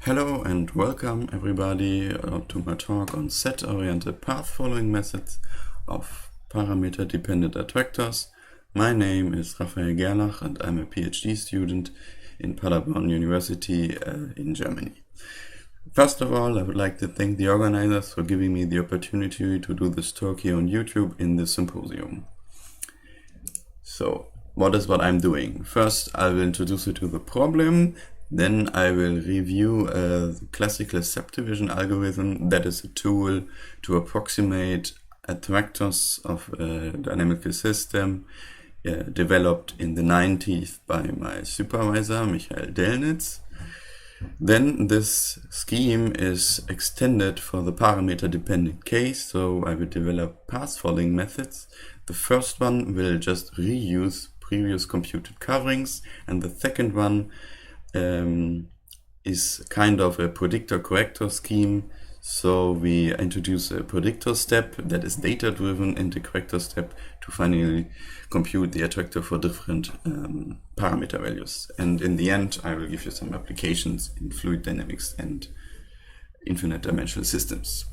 Hello and welcome everybody to my talk on set-oriented path-following methods of parameter-dependent attractors. My name is Raphael Gerlach and I'm a PhD student in Paderborn University in Germany. First of all, I would like to thank the organizers for giving me the opportunity to do this talk here on YouTube in the Symposium. So, what I'm doing? First, I will introduce you to the problem. Then I will review the classical subdivision algorithm, that is a tool to approximate attractors of a dynamical system developed in the 90s by my supervisor, Michael Delnitz. Then this scheme is extended for the parameter-dependent case, so I will develop path-following methods. The first one will just reuse previous computed coverings, and the second one is kind of a predictor-corrector scheme. So we introduce a predictor step that is data-driven and the corrector step to finally compute the attractor for different parameter values. And in the end, I will give you some applications in fluid dynamics and infinite dimensional systems.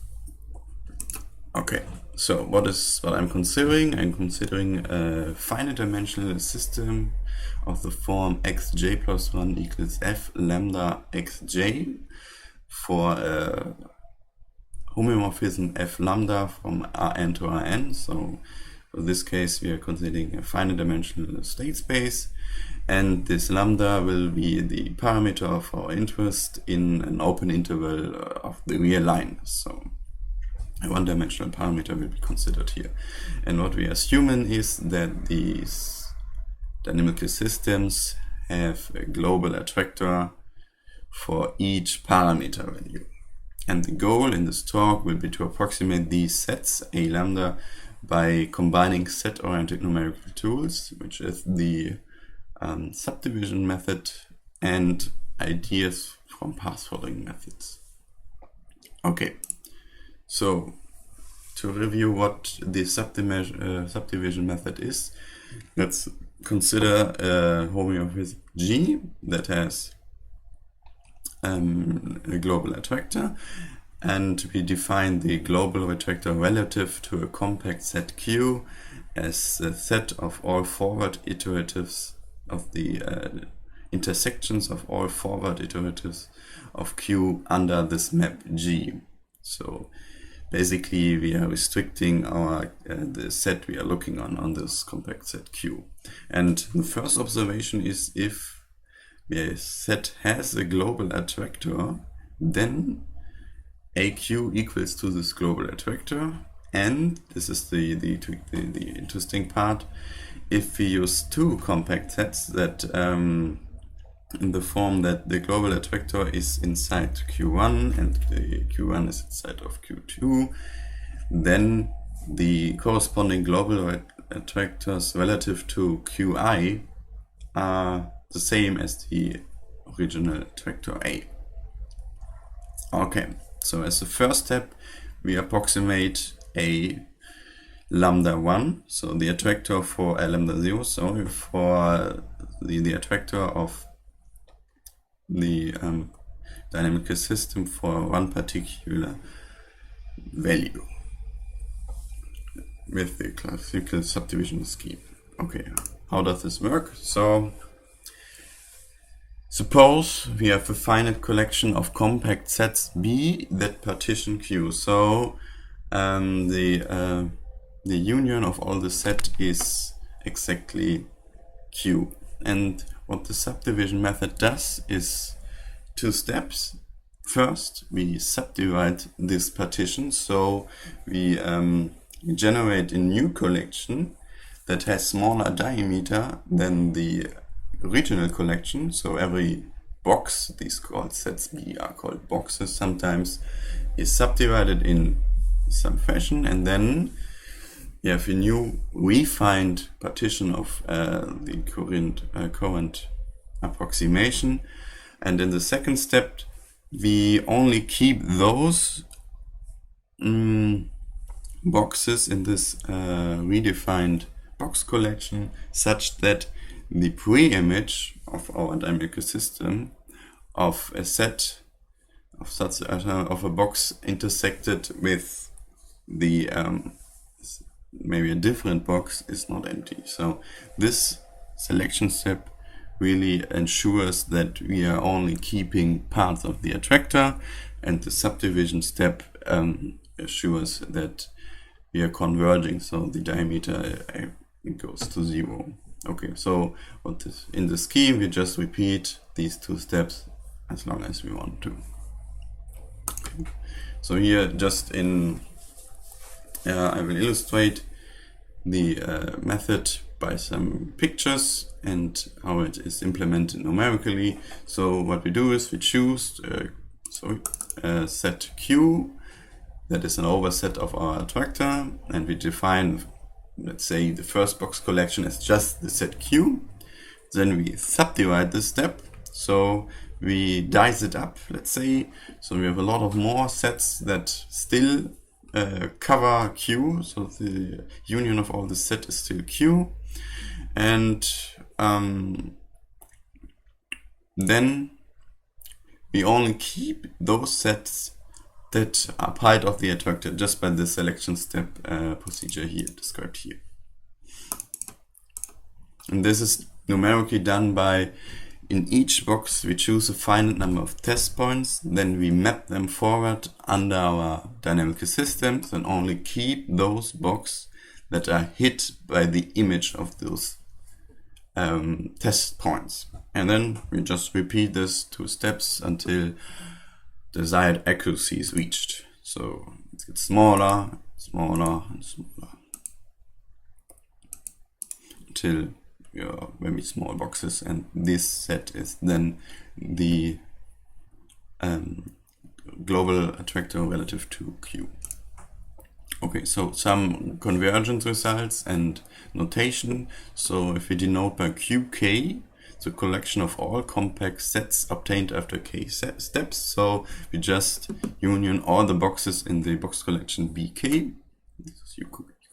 Okay, so what I'm considering? I'm considering a finite dimensional system of the form xj plus 1 equals f lambda xj for a homomorphism f lambda from Rn to Rn. So in this case, we are considering a finite dimensional state space, and this lambda will be the parameter of our interest in an open interval of the real line. So a one-dimensional parameter will be considered here. And what we are assuming is that these dynamical systems have a global attractor for each parameter value. And the goal in this talk will be to approximate these sets, A lambda, by combining set-oriented numerical tools, which is the subdivision method, and ideas from path-following methods. Okay. So, to review what the subdivision method is, let's consider a homomorphism G that has a global attractor, and we define the global attractor relative to a compact set Q as the set of all forward iteratives of the intersections of all forward iteratives of Q under this map G. So basically, we are restricting our the set we are looking on this compact set Q. And the first observation is if the set has a global attractor, then AQ equals to this global attractor. And this is the interesting part. If we use two compact sets that in the form that the global attractor is inside Q1 and the Q1 is inside of Q2, then the corresponding global attractors relative to Qi are the same as the original attractor A. Okay, so as the first step, we approximate a lambda 1, so the attractor for a lambda 0, so for the attractor of the dynamical system for one particular value with the classical subdivision scheme. Okay, how does this work? So suppose we have a finite collection of compact sets B that partition Q. So the union of all the set is exactly Q. And what the subdivision method does is two steps. First, we subdivide this partition, so we generate a new collection that has smaller diameter than the original collection. So every box, these called sets B are called boxes sometimes, is subdivided in some fashion, and then you have a new refined partition of the current approximation. And in the second step, we only keep those boxes in this redefined box collection such that the pre-image of our dynamical system of a set of a box intersected with the maybe a different box is not empty. So this selection step really ensures that we are only keeping parts of the attractor, and the subdivision step assures that we are converging, so the diameter goes to 0. Okay, so in the scheme we just repeat these two steps as long as we want to. Okay. So here just I will illustrate the method by some pictures and how it is implemented numerically. So what we do is we choose set Q, that is an overset of our attractor, and we define, let's say, the first box collection as just the set Q. Then we subdivide this step, so we dice it up, let's say. So we have a lot of more sets that still cover Q, so the union of all the set is still Q. And then we only keep those sets that are part of the attractor just by the selection step procedure here, described here. And this is numerically done by, in each box we choose a finite number of test points, then we map them forward under our dynamical systems and only keep those boxes that are hit by the image of those test points. And then we just repeat this 2 steps until desired accuracy is reached. So it gets smaller, smaller, and smaller until very small boxes, and this set is then the global attractor relative to Q. Okay, so some convergence results and notation. So if we denote by QK, the collection of all compact sets obtained after K steps. So we just union all the boxes in the box collection BK. This is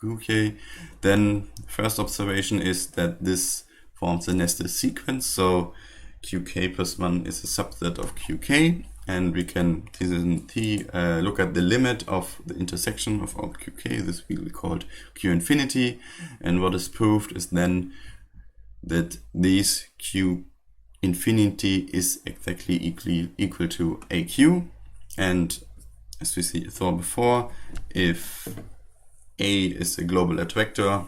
QK. Then first observation is that this forms a nested sequence. So QK plus 1 is a subset of QK, and we can look at the limit of the intersection of all QK. This will be called Q infinity. And what is proved is then that this Q infinity is exactly equal to AQ. And as we saw before, if A is a global attractor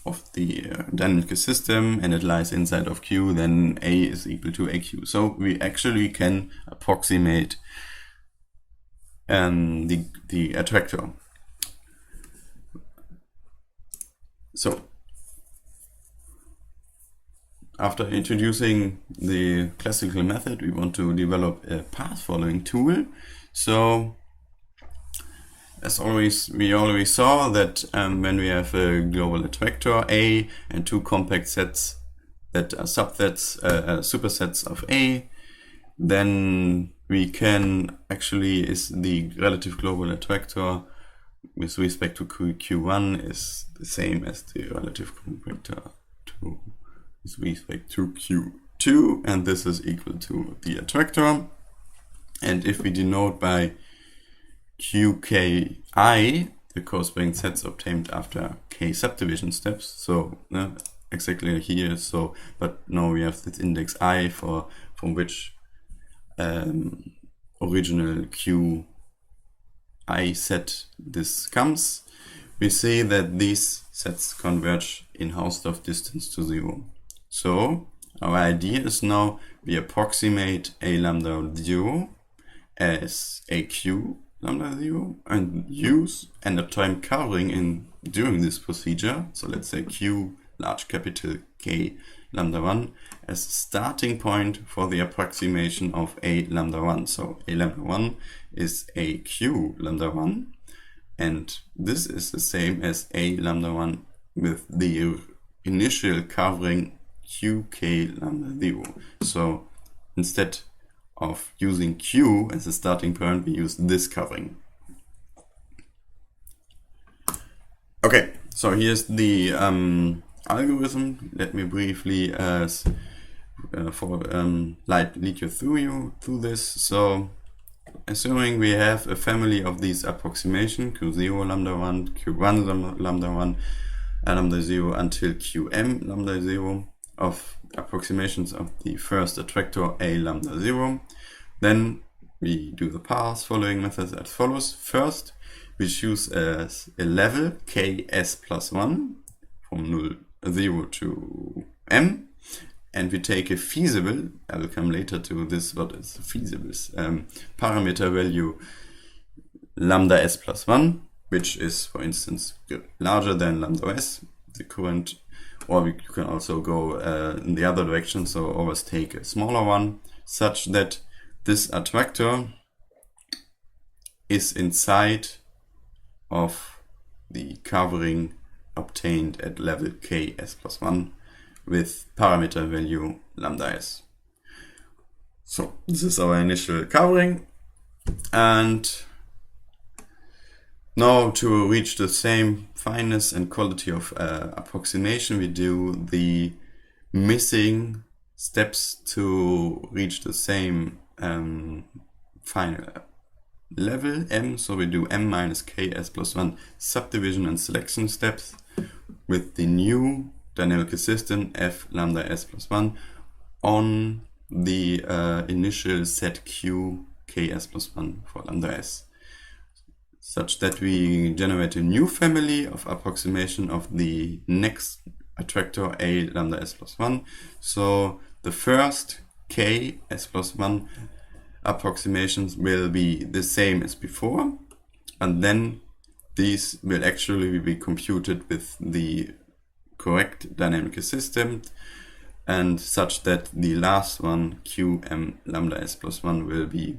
of the dynamical system and it lies inside of Q, then A is equal to AQ. So we actually can approximate the attractor. So after introducing the classical method, we want to develop a path following tool. So as always, we already saw that when we have a global attractor A and 2 compact sets that are supersets of A, then we can actually, is the relative global attractor with respect to Q1 is the same as the relative attractor with respect to Q2, and this is equal to the attractor. And if we denote by QKI, the corresponding sets obtained after K subdivision steps, so exactly here, so but now we have this index I from which original QI set this comes, we see that these sets converge in Hausdorff distance to 0. So our idea is now we approximate A lambda 0 as AQ lambda 0 and use and time covering during this procedure. So let's say Q large capital K lambda 1 as a starting point for the approximation of A lambda 1. So A lambda 1 is AQ lambda 1, and this is the same as A lambda 1 with the initial covering QK lambda 0. So instead of using Q as a starting point, we use this covering. Okay, so here's the algorithm. Let me briefly lead you through this. So assuming we have a family of these approximation q0 lambda 1, q1 lambda 1, lambda 0 until qm lambda 0 of approximations of the first attractor a lambda 0, then we do the path following methods as follows. First, we choose a level ks plus 1 from 0 to m, and we take a feasible, I will come later to this, what is feasible, parameter value lambda s plus 1, which is, for instance, larger than lambda s, the current, or you can also go in the other direction, so always take a smaller one, such that this attractor is inside of the covering obtained at level ks plus 1 with parameter value lambda s. So this is our initial covering, and now to reach the same fineness and quality of approximation, we do the missing steps to reach the same final level m. So we do m minus ks plus 1 subdivision and selection steps with the new dynamical system f lambda s plus 1 on the initial set q ks plus 1 for lambda s, such that we generate a new family of approximation of the next attractor a lambda s plus 1. So the first k s plus 1 approximations will be the same as before, and then these will actually be computed with the correct dynamical system, and such that the last one, qm lambda s plus 1, will be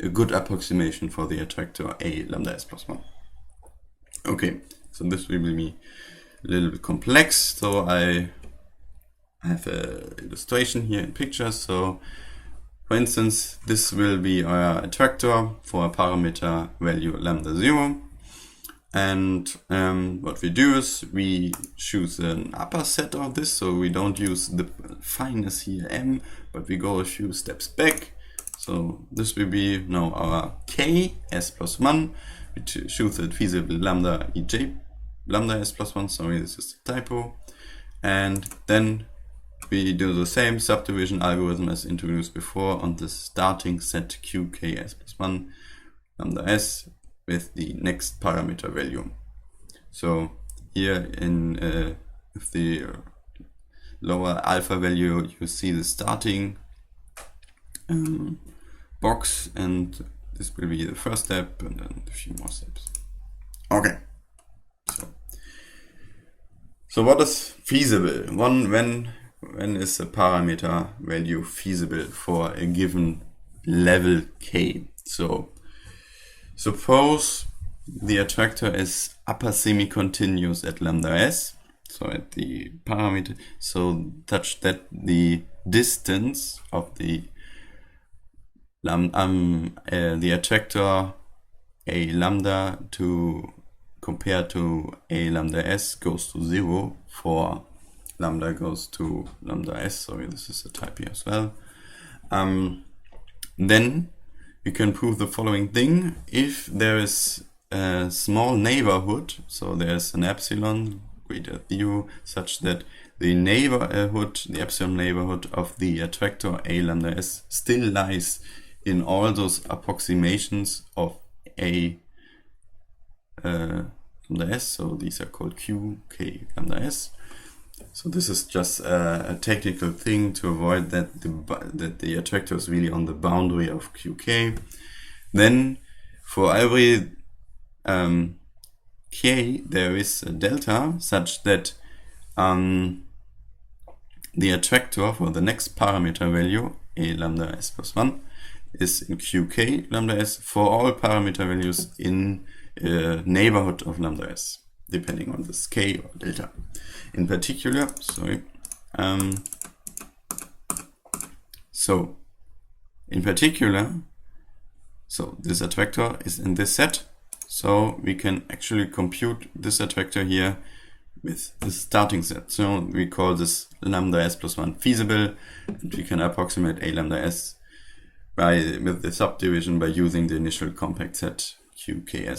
a good approximation for the attractor a lambda s plus 1. Okay, so this will be a little bit complex, so I have an illustration here in pictures. So for instance, this will be our attractor for a parameter value lambda 0. And what we do is we choose an upper set of this, so we don't use the fineness here m, but we go a few steps back. So this will be now our k s plus 1. We choose a feasible lambda ej lambda s plus 1. Sorry, this is a typo. And then we do the same subdivision algorithm as introduced before on the starting set q ks plus 1 lambda s with the next parameter value. So here in with the lower alpha value, you see the starting box, and this will be the first step, and then a few more steps. Okay. So what is feasible? When is a parameter value feasible for a given level k? So suppose the attractor is upper semi-continuous at lambda s, so at the parameter, so such that the distance of the attractor a lambda to compared to a lambda s goes to 0 for lambda goes to lambda s. Sorry, this is a type here as well. Then we can prove the following thing. If there is a small neighborhood, so there's an epsilon greater than 0, such that the neighborhood, the epsilon neighborhood of the attractor a lambda s still lies in all those approximations of a lambda s, so these are called q, k, lambda s. So this is just a technical thing to avoid that the attractor is really on the boundary of qk. Then for every k there is a delta such that the attractor for the next parameter value a lambda s plus 1 is in qk lambda s for all parameter values in neighborhood of lambda s, depending on this k or delta. In particular, so this attractor is in this set, so we can actually compute this attractor here with the starting set. So we call this lambda s plus 1 feasible, and we can approximate a lambda s with the subdivision by using the initial compact set QK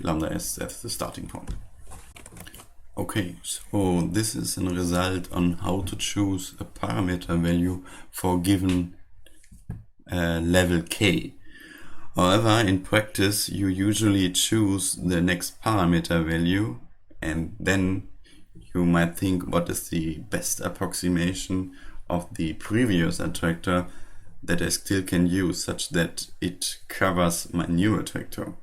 lambda s as the starting point. Okay, so this is a result on how to choose a parameter value for given level k. However, in practice, you usually choose the next parameter value, and then you might think what is the best approximation of the previous attractor that I still can use such that it covers my new attractor.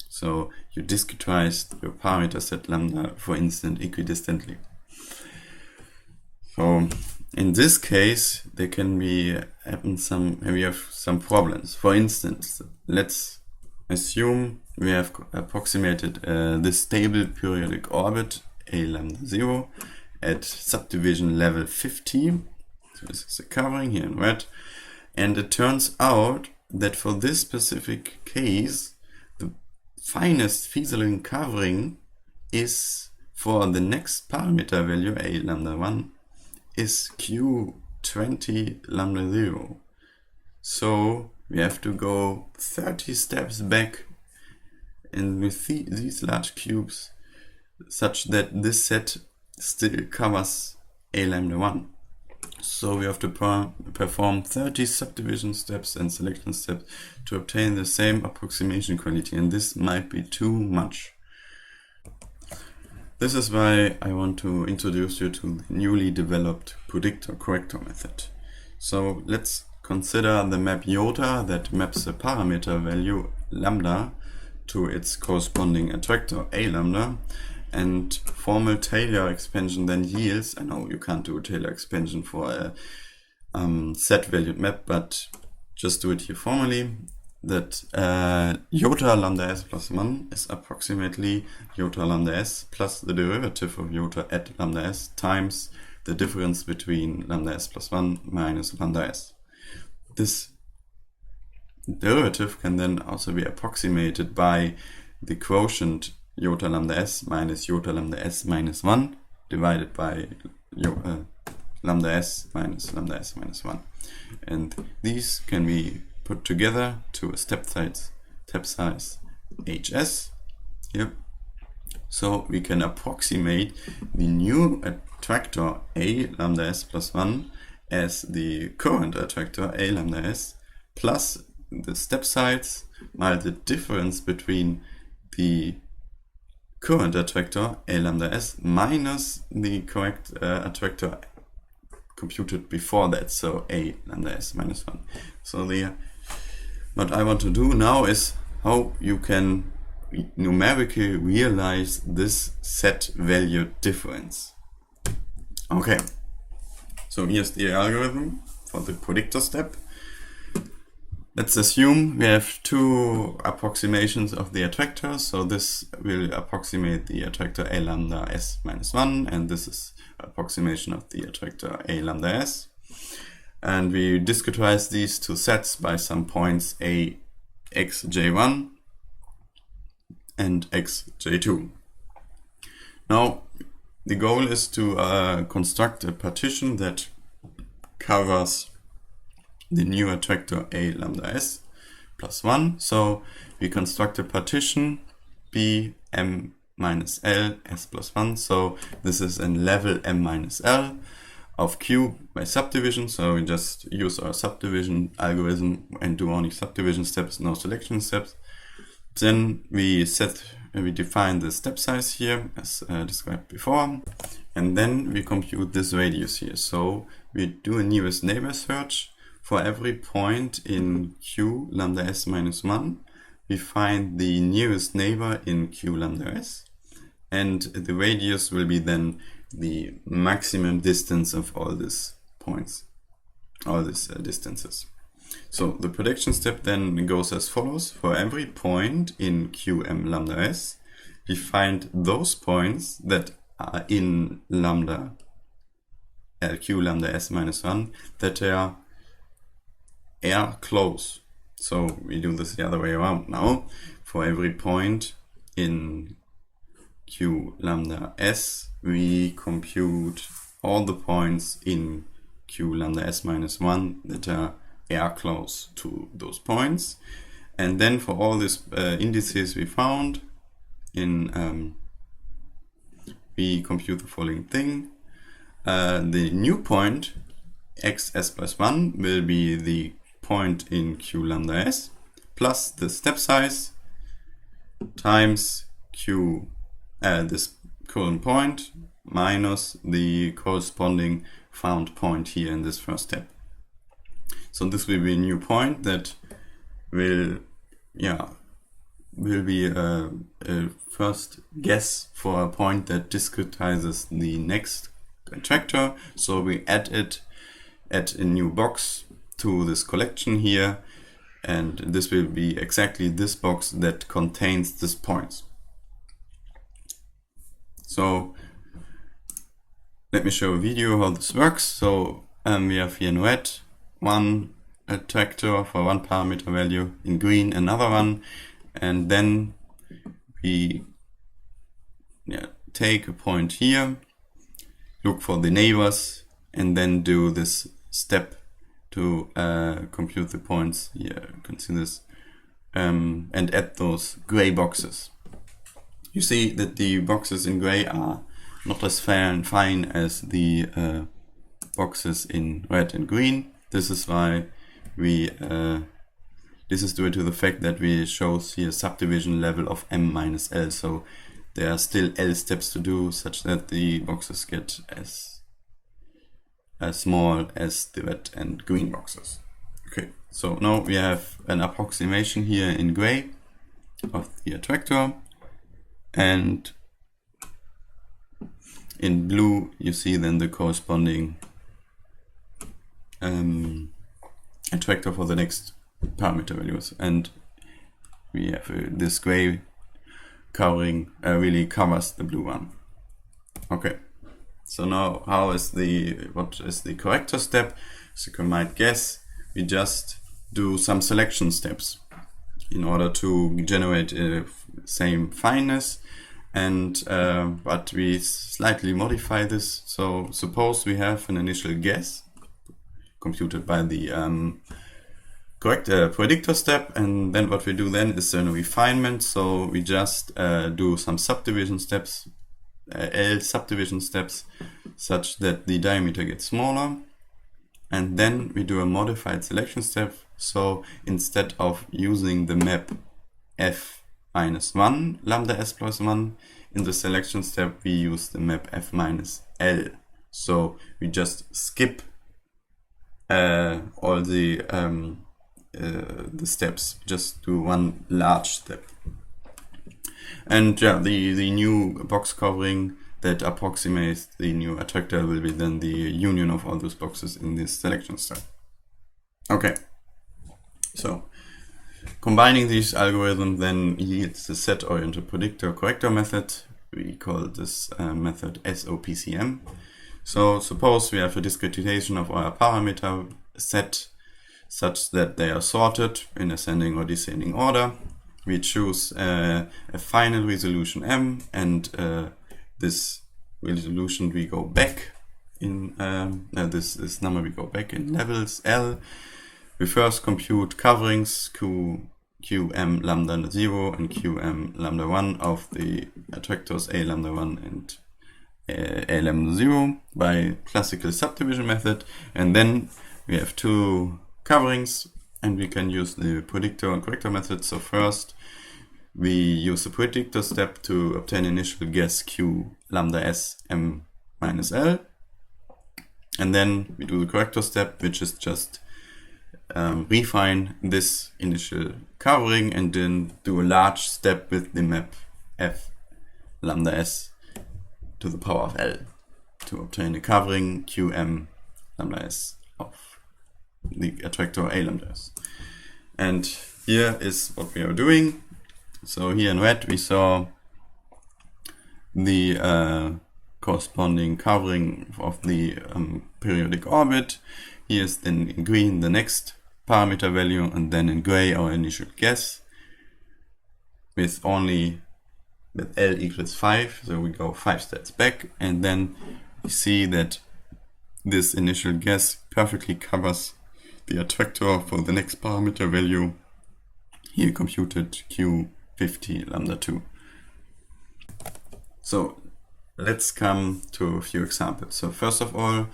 So you discretize your parameter set lambda, for instance, equidistantly. So in this case, there can be we have some problems. For instance, let's assume we have approximated this stable periodic orbit a lambda 0 at subdivision level 50. So this is the covering here in red, and it turns out that for this specific case, the finest feasible covering is for the next parameter value a lambda 1 is q20 lambda 0. So we have to go 30 steps back and with these large cubes such that this set still covers a lambda 1. So we have to perform 30 subdivision steps and selection steps to obtain the same approximation quality, and this might be too much. This is why I want to introduce you to the newly developed Predictor-Corrector method. So let's consider the map iota that maps the parameter value lambda to its corresponding attractor a lambda, and formal Taylor expansion then yields, I know you can't do a Taylor expansion for a set valued map, but just do it here formally, that iota lambda s plus 1 is approximately iota lambda s plus the derivative of iota at lambda s times the difference between lambda s plus 1 minus lambda s. This derivative can then also be approximated by the quotient iota lambda s minus iota lambda s minus 1 divided by lambda s minus 1. And these can be put together to a step size hs. Yep. So we can approximate the new attractor a lambda s plus 1 as the current attractor a lambda s plus the step size minus the difference between the current attractor a lambda s minus the correct attractor computed before that, so a lambda s minus 1. So what I want to do now is how you can numerically realize this set value difference. Okay, so here's the algorithm for the predictor step. Let's assume we have two approximations of the attractor. So this will approximate the attractor a lambda s minus 1, and this is approximation of the attractor a lambda s. And we discretize these two sets by some points a xj1 and xj2. Now the goal is to construct a partition that covers the new attractor a lambda s plus 1. So we construct a partition b m minus l s plus 1. So this is in level m minus l of q by subdivision. So we just use our subdivision algorithm and do only subdivision steps, no selection steps. Then we define the step size here as described before, and then we compute this radius here. So we do a nearest neighbor search. For every point in q lambda s minus 1, we find the nearest neighbor in q lambda s, and the radius will be then the maximum distance of all these points, all these distances. So the prediction step then goes as follows. For every point in qm lambda s, we find those points that are in lambda q lambda s minus 1 that are close. So we do this the other way around now. For every point in q lambda s, we compute all the points in q lambda s minus 1 that are close to those points. And then for all these indices we found, we compute the following thing. The new point xs plus 1 will be the point in q lambda s plus the step size times this current point minus the corresponding found point here in this first step. So this will be a new point that will be a first guess for a point that discretizes the next attractor. So we add a new box to this collection here, and this will be exactly this box that contains this points. So let me show a video how this works. So we have here in red one attractor for one parameter value, in green another one, and then we take a point here, look for the neighbors, and then do this step to compute the points here. You can see this, and add those gray boxes. You see that the boxes in gray are not as fine as the boxes in red and green. This is why this is due to the fact that we shows here subdivision level of m minus l. So there are still l steps to do such that the boxes get as small as the red and green boxes. Okay, so now we have an approximation here in gray of the attractor, and in blue you see then the corresponding attractor for the next parameter values, and we have this gray covering really covers the blue one. Okay, so now what is the corrector step? So you might guess we just do some selection steps in order to generate same fineness, and but we slightly modify this. So suppose we have an initial guess computed by the predictor step, and then what we do then is a refinement. So we just do some subdivision steps, L subdivision steps, such that the diameter gets smaller, and then we do a modified selection step. So instead of using the map f minus 1 lambda s plus 1 in the selection step, we use the map f minus l. So we just skip all the steps, just do one large step. And the new box covering that approximates the new attractor will be then the union of all those boxes in this selection step. Okay, so combining these algorithms then yields the set-oriented predictor-corrector method. We call this method SOPCM. So suppose we have a discretization of our parameter set such that they are sorted in ascending or descending order. We choose a final resolution m, and this resolution we go back in this number we go back in levels L. We first compute coverings qm lambda 0 and qm lambda 1 of the attractors a lambda 1 and a lambda 0 by classical subdivision method, and then we have two coverings, and we can use the predictor and corrector method. So first we use the predictor step to obtain initial guess q lambda s m minus l, and then we do the corrector step, which is just refine this initial covering and then do a large step with the map f lambda s to the power of l to obtain a covering qm lambda s of the attractor a lambda s. And here is what we are doing. So here in red we saw the corresponding covering of the periodic orbit. Here is then in green the next parameter value, and then in gray our initial guess with L equals 5. So we go 5 steps back, and then we see that this initial guess perfectly covers the attractor for the next parameter value, here computed Q50 lambda 2. So let's come to a few examples. So first of all,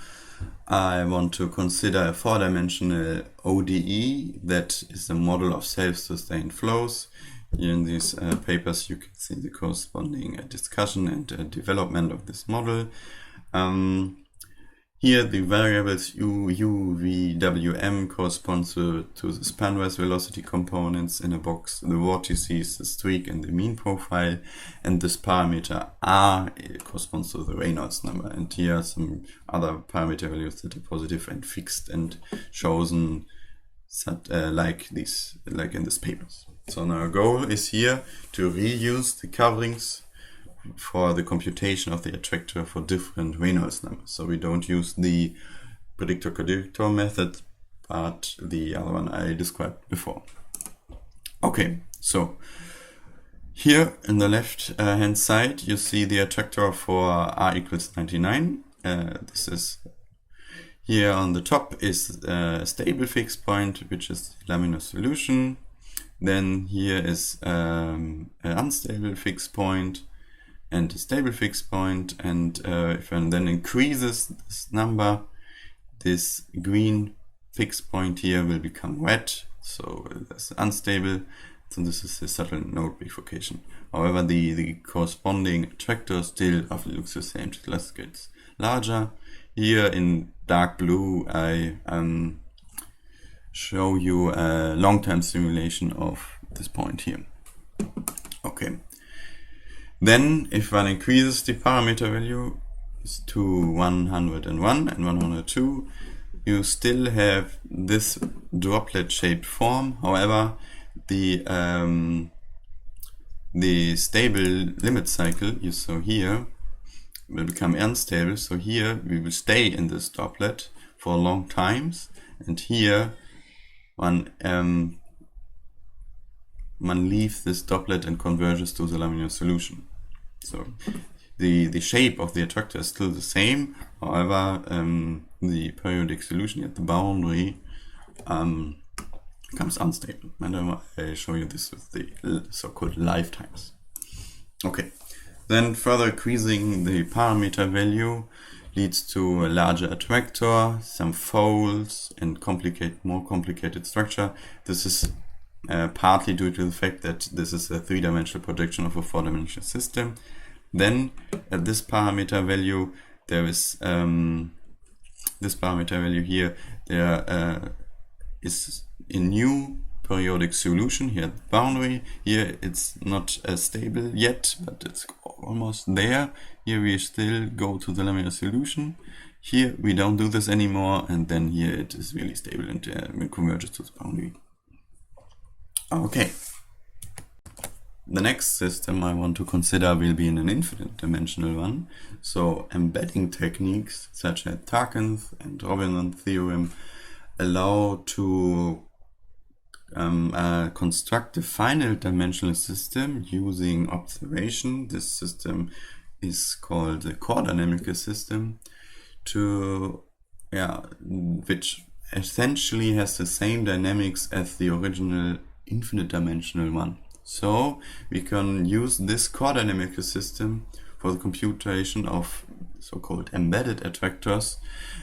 I want to consider a 4-dimensional ODE that is a model of self-sustained flows. Here in these papers you can see the corresponding discussion and development of this model. Here the variables u, v, w, m correspond to the spanwise velocity components in a box, the vortices, the streak and the mean profile, and this parameter r corresponds to the Reynolds number. And here are some other parameter values that are positive and fixed and chosen like in this papers. So now our goal is here to reuse the coverings for the computation of the attractor for different Reynolds numbers. So we don't use the Predictor-Corrector method, but the other one I described before. Okay, so here in the left hand side you see the attractor for r equals 99. This is here on the top is a stable fixed point, which is the laminar solution. Then here is an unstable fixed point and a stable fixed point, and if one then increases this number, this green fixed point here will become red, so that's unstable. So this is the subtle node bifurcation. However, the corresponding attractor still roughly looks the same, just gets larger. Here in dark blue I show you a long-term simulation of this point here. Okay. Then if one increases the parameter value to 101 and 102, you still have this droplet shaped form. However, the stable limit cycle you saw here will become unstable. So here we will stay in this droplet for long times, and here one leaves this droplet and converges to the laminar solution. So the shape of the attractor is still the same. However, the periodic solution at the boundary becomes unstable. And I'll show you this with the so-called lifetimes. Okay, then further increasing the parameter value leads to a larger attractor, some folds, and more complicated structure. This is partly due to the fact that this is a 3-dimensional projection of a 4-dimensional system. Then at this parameter value, there is this parameter value here. There is a new periodic solution here at the boundary. Here it's not stable yet, but it's almost there. Here we still go to the laminar solution. Here we don't do this anymore, and then here it is really stable and converges to the boundary. Okay. The next system I want to consider will be in an infinite dimensional one. So embedding techniques such as Tarkin's and Robinson theorem allow to construct a finite dimensional system using observation. This system is called the core dynamical system, which essentially has the same dynamics as the original infinite dimensional one. So we can use this core dynamical system for the computation of so-called embedded attractors,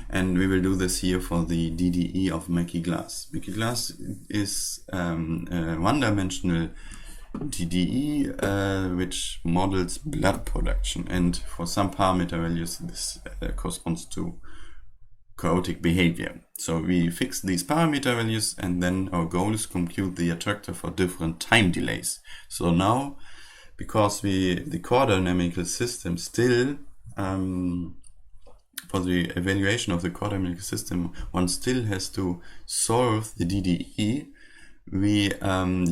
and we will do this here for the DDE of Mackie glass. Mackie glass is a one-dimensional DDE which models blood production, and for some parameter values this corresponds to chaotic behavior. So we fix these parameter values, and then our goal is to compute the attractor for different time delays. So now, because the core dynamical system still, for the evaluation of the core dynamical system, one still has to solve the DDE, we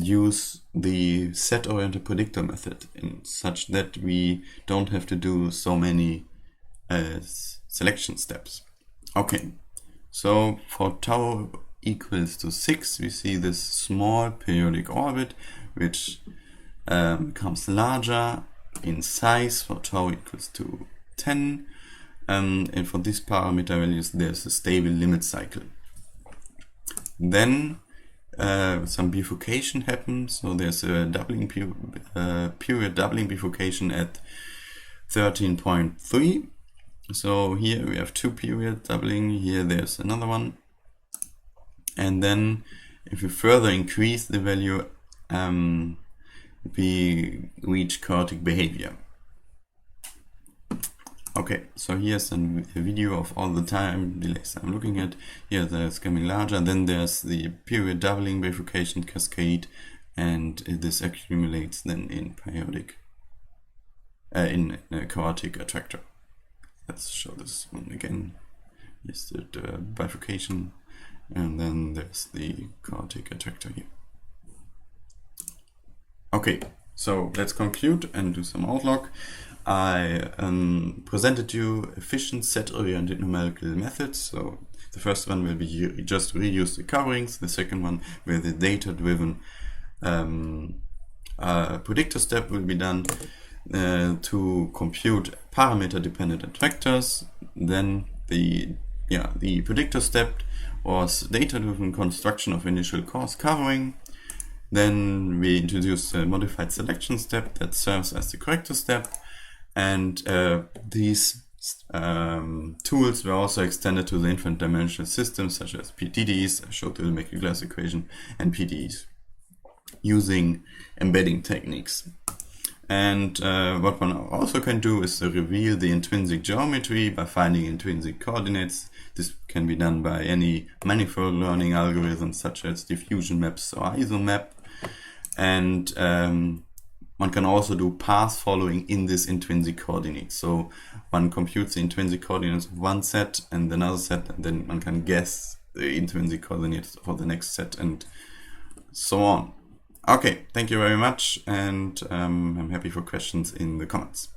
use the set-oriented predictor method in such that we don't have to do so many selection steps. Okay, so for tau equals to 6, we see this small periodic orbit, which becomes larger in size for tau equals to 10, And for this parameter values, there's a stable limit cycle. Then some bifurcation happens. So there's a doubling period doubling bifurcation at 13.3. So here we have 2 period doubling. Here there's another one. And then if we further increase the value, we reach chaotic behavior. Okay, so here's a video of all the time delays I'm looking at. Here there's becoming larger, then there's the period doubling bifurcation cascade, and this accumulates then in periodic, in a chaotic attractor. Let's show this one again. Here's the bifurcation, and then there's the chaotic attractor here. Okay, so let's conclude and do some outlook. I presented you efficient set-oriented numerical methods. So the first one will be just reuse the coverings. The second one, where the data-driven predictor step will be done to compute parameter-dependent attractors. Then the predictor step was data-driven construction of initial course covering. Then we introduced a modified selection step that serves as the corrector step. And these tools were also extended to the infinite dimensional systems such as PDDs, I showed the Dynamical glass equation, and PDEs using embedding techniques. And what one also can do is reveal the intrinsic geometry by finding intrinsic coordinates. This can be done by any manifold learning algorithms such as diffusion maps or isomap. And one can also do path following in this intrinsic coordinate. So one computes the intrinsic coordinates of one set and another set, and then one can guess the intrinsic coordinates for the next set and so on. Okay, thank you very much, and I'm happy for questions in the comments.